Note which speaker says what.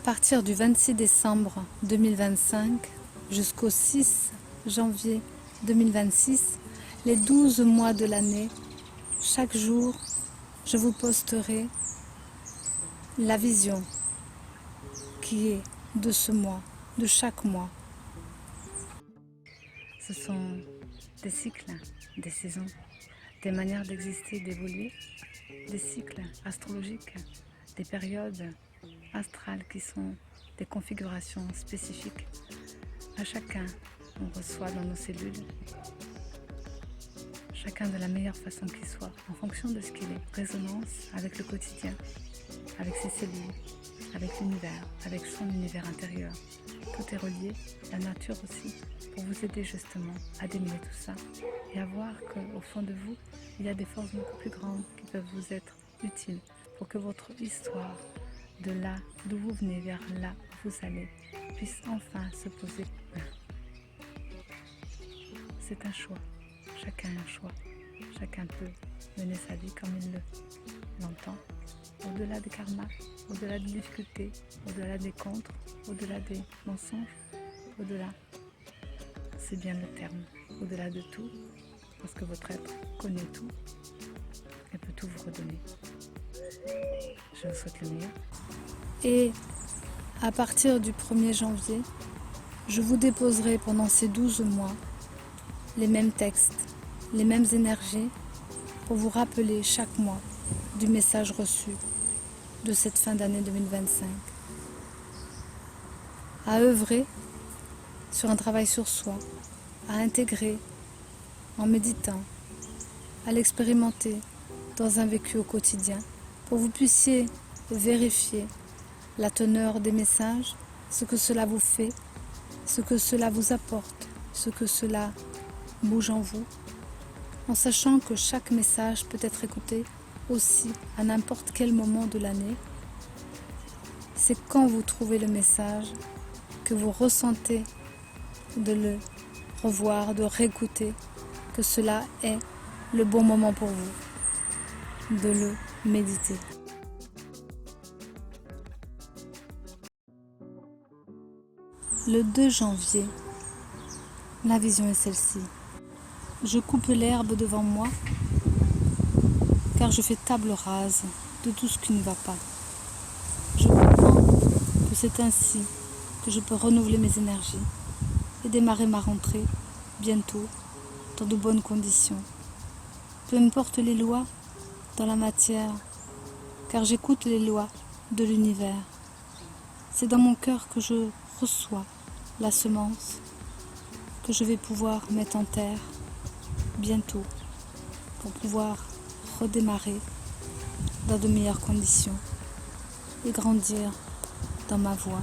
Speaker 1: partir du 26 décembre 2025 jusqu'au 6 janvier 2026, les 12 mois de l'année, chaque jour, je vous posterai la vision qui est de ce mois, de chaque mois. Ce sont des cycles, des saisons, des manières d'exister, d'évoluer, des cycles astrologiques, des périodes astrales qui sont des configurations spécifiques. À chacun, on reçoit dans nos cellules, chacun de la meilleure façon qu'il soit, en fonction de ce qu'il est, résonance avec le quotidien, avec ses cellules, avec l'univers, avec son univers intérieur. Tout est relié, la nature aussi, pour vous aider justement à démêler tout ça et à voir qu'au fond de vous, il y a des forces beaucoup plus grandes qui peuvent vous être utiles pour que votre histoire, de là d'où vous venez vers là où vous allez, puisse enfin se poser. C'est un choix, chacun a un choix, chacun peut mener sa vie comme il l'entend, au-delà des karmas, au-delà des difficultés, au-delà des contres, au-delà des mensonges, au-delà, c'est bien le terme, au-delà de tout, parce que votre être connaît tout et peut tout vous redonner. Je vous souhaite le meilleur. Et à partir du 1er janvier, je vous déposerai pendant ces 12 mois les mêmes textes, les mêmes énergies pour vous rappeler chaque mois du message reçu de cette fin d'année 2025. À œuvrer sur un travail sur soi, à intégrer en méditant, à l'expérimenter dans un vécu au quotidien pour que vous puissiez vérifier la teneur des messages, ce que cela vous fait, ce que cela vous apporte, ce que cela bouge en vous, en sachant que chaque message peut être écouté aussi à n'importe quel moment de l'année. C'est quand vous trouvez le message que vous ressentez de le revoir, de réécouter, que cela est le bon moment pour vous de le méditer. Le 2 janvier, la vision est celle-ci. Je coupe l'herbe devant moi car je fais table rase de tout ce qui ne va pas. Je comprends que c'est ainsi que je peux renouveler mes énergies et démarrer ma rentrée bientôt dans de bonnes conditions. Peu importe les lois dans la matière, car j'écoute les lois de l'univers. C'est dans mon cœur que je reçois la semence que je vais pouvoir mettre en terre bientôt pour pouvoir redémarrer dans de meilleures conditions et grandir dans ma voie.